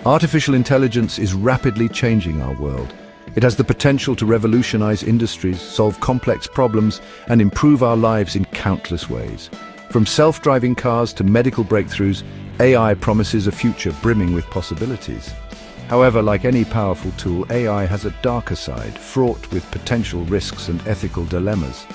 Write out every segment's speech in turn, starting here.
Artificial intelligence is rapidly changing our world. It has the potential to revolutionize industries, solve complex problems, and improve our lives in countless ways. From self-driving cars to medical breakthroughs, AI promises a future brimming with possibilities. However, like any powerful tool, AI has a darker side, fraught with potential risks and ethical dilemmas.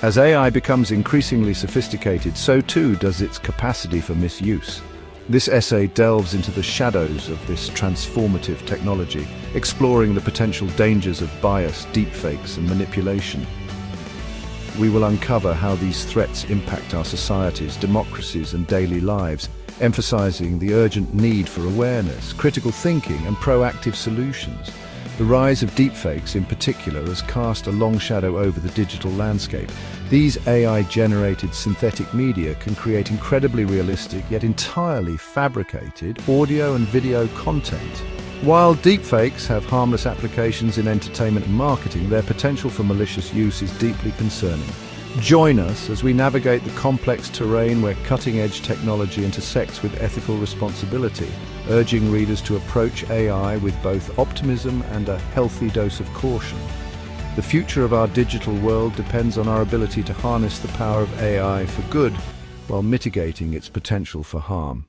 As AI becomes increasingly sophisticated, so too does its capacity for misuse. This essay delves into the shadows of this transformative technology, exploring the potential dangers of bias, deepfakes, and manipulation. We will uncover how these threats impact our societies, democracies, and daily lives, emphasizing the urgent need for awareness, critical thinking, and proactive solutions. The rise of deepfakes in particular has cast a long shadow over the digital landscape. These AI-generated synthetic media can create incredibly realistic yet entirely fabricated audio and video content. While deepfakes have harmless applications in entertainment and marketing, their potential for malicious use is deeply concerning. Join us as we navigate the complex terrain where cutting-edge technology intersects with ethical responsibility, urging readers to approach AI with both optimism and a healthy dose of caution. The future of our digital world depends on our ability to harness the power of AI for good while mitigating its potential for harm.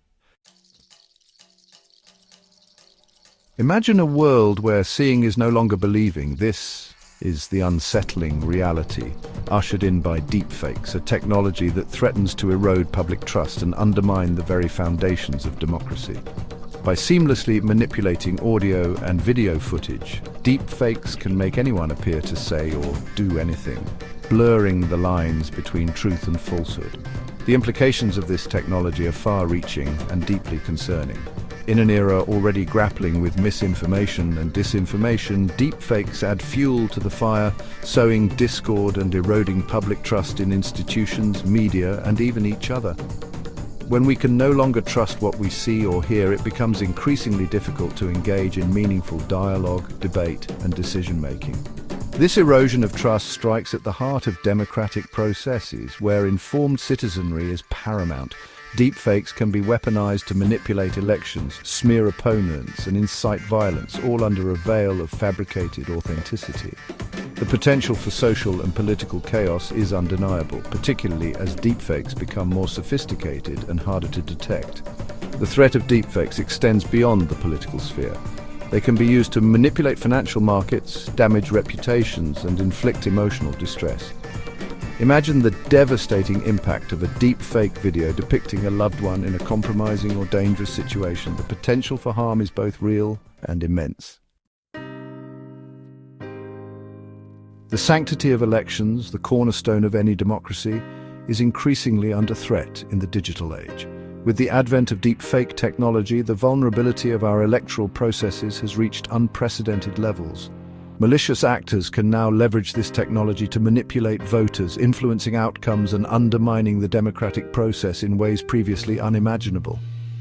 Imagine a world where seeing is no longer believing. This is the unsettling reality, ushered in by deepfakes, a technology that threatens to erode public trust and undermine the very foundations of democracy. By seamlessly manipulating audio and video footage, deepfakes can make anyone appear to say or do anything, blurring the lines between truth and falsehood. The implications of this technology are far-reaching and deeply concerning. In an era already grappling with misinformation and disinformation, deepfakes add fuel to the fire, sowing discord and eroding public trust in institutions, media, and even each other. When we can no longer trust what we see or hear, it becomes increasingly difficult to engage in meaningful dialogue, debate, and decision-making. This erosion of trust strikes at the heart of democratic processes, where informed citizenry is paramount. Deepfakes can be weaponized to manipulate elections, smear opponents, and incite violence, all under a veil of fabricated authenticity. The potential for social and political chaos is undeniable, particularly as deepfakes become more sophisticated and harder to detect. The threat of deepfakes extends beyond the political sphere. They can be used to manipulate financial markets, damage reputations, and inflict emotional distress. Imagine the devastating impact of a deepfake video depicting a loved one in a compromising or dangerous situation. The potential for harm is both real and immense. The sanctity of elections, the cornerstone of any democracy, is increasingly under threat in the digital age. With the advent of deepfake technology, the vulnerability of our electoral processes has reached unprecedented levels. Malicious actors can now leverage this technology to manipulate voters, influencing outcomes and undermining the democratic process in ways previously unimaginable.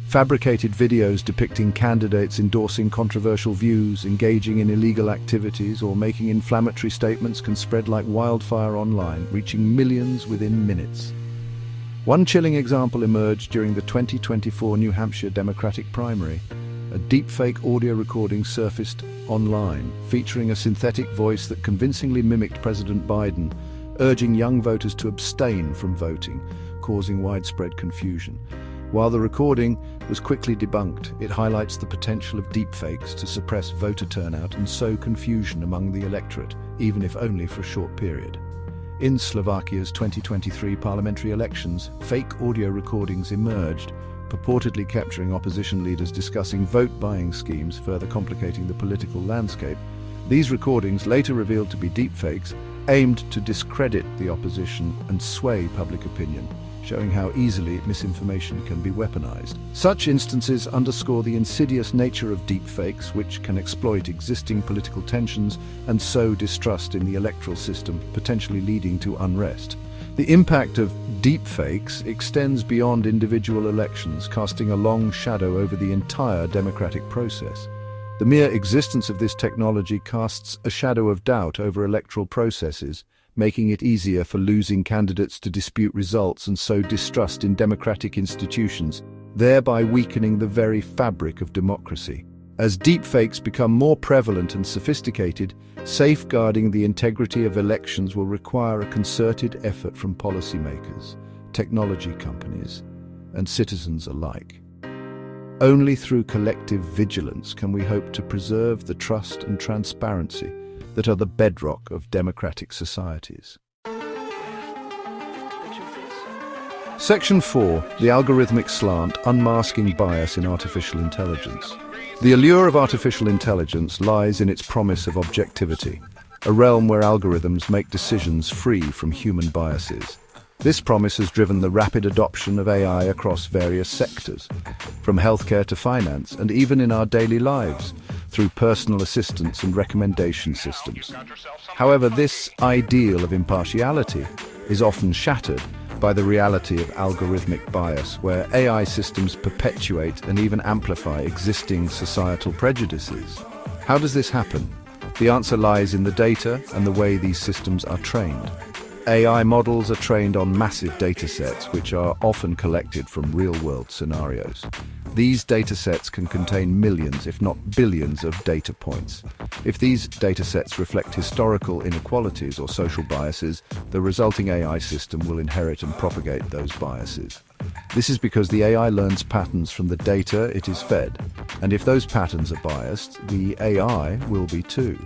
Fabricated videos depicting candidates endorsing controversial views, engaging in illegal activities, or making inflammatory statements can spread like wildfire online, reaching millions within minutes. One chilling example emerged during the 2024 New Hampshire Democratic primary. A deepfake audio recording surfaced online, featuring a synthetic voice that convincingly mimicked President Biden, urging young voters to abstain from voting, causing widespread confusion. While the recording was quickly debunked, it highlights the potential of deepfakes to suppress voter turnout and sow confusion among the electorate, even if only for a short period. In Slovakia's 2023 parliamentary elections, fake audio recordings emerged, purportedly capturing opposition leaders discussing vote-buying schemes, further complicating the political landscape. These recordings, later revealed to be deepfakes, aimed to discredit the opposition and sway public opinion, showing how easily misinformation can be weaponized. Such instances underscore the insidious nature of deepfakes, which can exploit existing political tensions and sow distrust in the electoral system, potentially leading to unrest. The impact of deepfakes extends beyond individual elections, casting a long shadow over the entire democratic process. The mere existence of this technology casts a shadow of doubt over electoral processes, making it easier for losing candidates to dispute results and sow distrust in democratic institutions. thereby weakening the very fabric of democracy. As deepfakes become more prevalent and sophisticated, safeguarding the integrity of elections will require a concerted effort from policymakers, technology companies, and citizens alike. Only through collective vigilance can we hope to preserve the trust and transparency that are the bedrock of democratic societies. Section 4. The algorithmic slant, unmasking bias in artificial intelligence. The allure of artificial intelligence lies in its promise of objectivity, a realm where algorithms make decisions free from human biases. This promise has driven the rapid adoption of AI across various sectors, from healthcare to finance, and even in our daily lives, through personal assistance and recommendation systems. However, this ideal of impartiality is often shattered by the reality of algorithmic bias, where AI systems perpetuate and even amplify existing societal prejudices. How does this happen? The answer lies in the data and the way these systems are trained. AI models are trained on massive datasets, which are often collected from real-world scenarios. These datasets can contain millions, if not billions, of data points. If these datasets reflect historical inequalities or social biases, the resulting AI system will inherit and propagate those biases. This is because the AI learns patterns from the data it is fed, and if those patterns are biased, the AI will be too.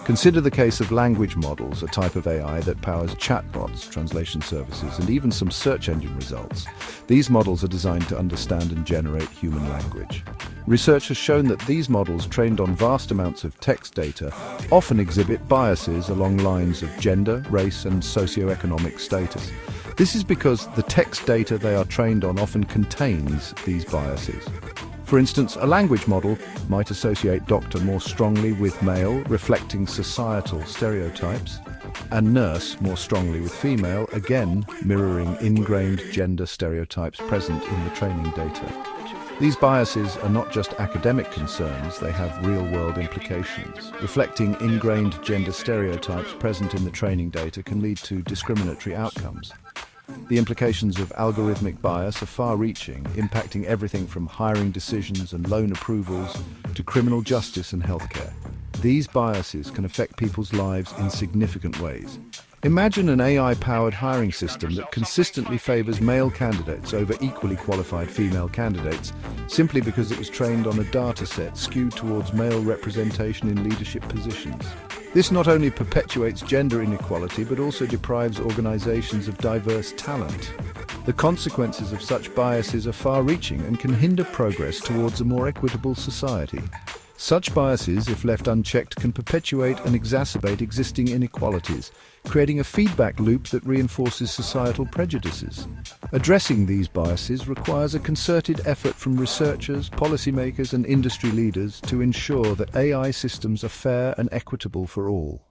Consider the case of language models, a type of AI that powers chatbots, translation services, and even some search engine results. These models are designed to understand and generate human language. Research has shown that these models, trained on vast amounts of text data, often exhibit biases along lines of gender, race, and socioeconomic status. This is because the text data they are trained on often contains these biases. For instance, a language model might associate doctor more strongly with male, reflecting societal stereotypes, and nurse more strongly with female, again mirroring ingrained gender stereotypes present in the training data. These biases are not just academic concerns, they have real-world implications. Reflecting ingrained gender stereotypes present in the training data can lead to discriminatory outcomes. The implications of algorithmic bias are far-reaching, impacting everything from hiring decisions and loan approvals to criminal justice and healthcare. These biases can affect people's lives in significant ways. Imagine an AI-powered hiring system that consistently favors male candidates over equally qualified female candidates simply because it was trained on a dataset skewed towards male representation in leadership positions. This not only perpetuates gender inequality but also deprives organizations of diverse talent. The consequences of such biases are far-reaching and can hinder progress towards a more equitable society. Such biases, if left unchecked, can perpetuate and exacerbate existing inequalities, creating a feedback loop that reinforces societal prejudices. Addressing these biases requires a concerted effort from researchers, policymakers, and industry leaders to ensure that AI systems are fair and equitable for all.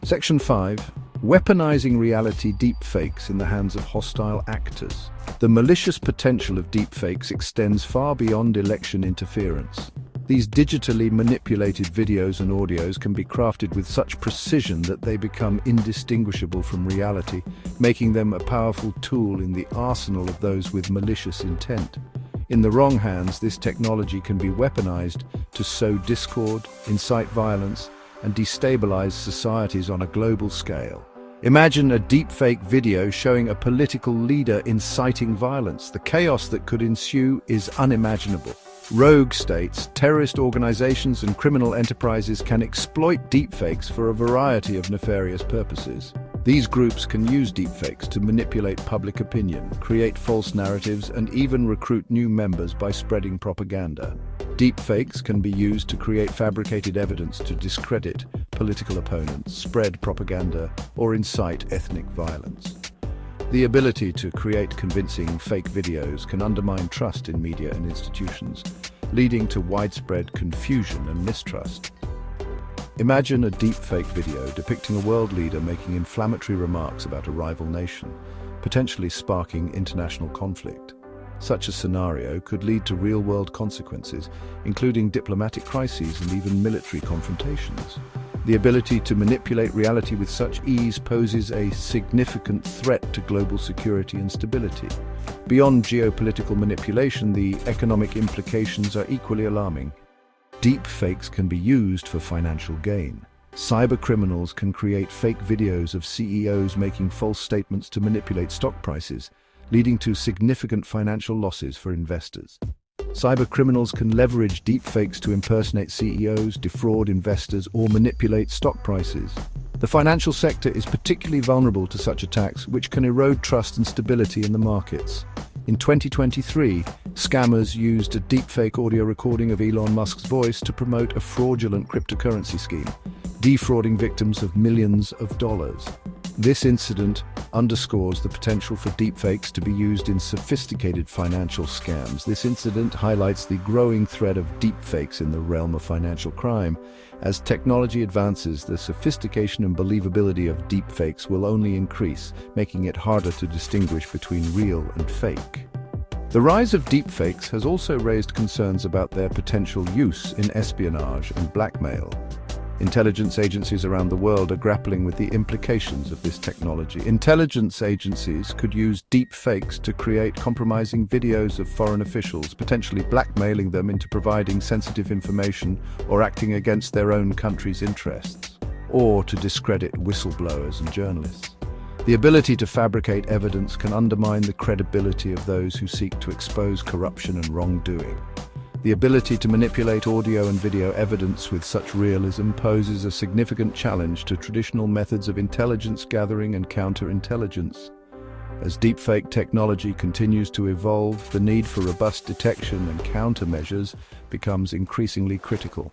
Section 5. Weaponizing reality deepfakes in the hands of hostile actors. The malicious potential of deepfakes extends far beyond election interference. These digitally manipulated videos and audios can be crafted with such precision that they become indistinguishable from reality, making them a powerful tool in the arsenal of those with malicious intent. In the wrong hands, this technology can be weaponized to sow discord, incite violence, and destabilize societies on a global scale. Imagine a deepfake video showing a political leader inciting violence. The chaos that could ensue is unimaginable. Rogue states, terrorist organizations, and criminal enterprises can exploit deepfakes for a variety of nefarious purposes. These groups can use deepfakes to manipulate public opinion, create false narratives, and even recruit new members by spreading propaganda. Deepfakes can be used to create fabricated evidence to discredit political opponents, spread propaganda, or incite ethnic violence. The ability to create convincing fake videos can undermine trust in media and institutions, leading to widespread confusion and mistrust. Imagine a deepfake video depicting a world leader making inflammatory remarks about a rival nation, potentially sparking international conflict. Such a scenario could lead to real-world consequences, including diplomatic crises and even military confrontations. The ability to manipulate reality with such ease poses a significant threat to global security and stability. Beyond geopolitical manipulation, the economic implications are equally alarming. Deepfakes can be used for financial gain. Cybercriminals can create fake videos of CEOs making false statements to manipulate stock prices, leading to significant financial losses for investors. Cybercriminals can leverage deepfakes to impersonate CEOs, defraud investors, or manipulate stock prices. The financial sector is particularly vulnerable to such attacks, which can erode trust and stability in the markets. In 2023, scammers used a deepfake audio recording of Elon Musk's voice to promote a fraudulent cryptocurrency scheme, defrauding victims of millions of dollars. This incident underscores the potential for deepfakes to be used in sophisticated financial scams. This incident highlights the growing threat of deepfakes in the realm of financial crime. As technology advances, the sophistication and believability of deepfakes will only increase, making it harder to distinguish between real and fake. The rise of deepfakes has also raised concerns about their potential use in espionage and blackmail. Intelligence agencies around the world are grappling with the implications of this technology. Intelligence agencies could use deepfakes to create compromising videos of foreign officials, potentially blackmailing them into providing sensitive information or acting against their own country's interests, or to discredit whistleblowers and journalists. The ability to fabricate evidence can undermine the credibility of those who seek to expose corruption and wrongdoing. The ability to manipulate audio and video evidence with such realism poses a significant challenge to traditional methods of intelligence gathering and counterintelligence. As deepfake technology continues to evolve, the need for robust detection and countermeasures becomes increasingly critical.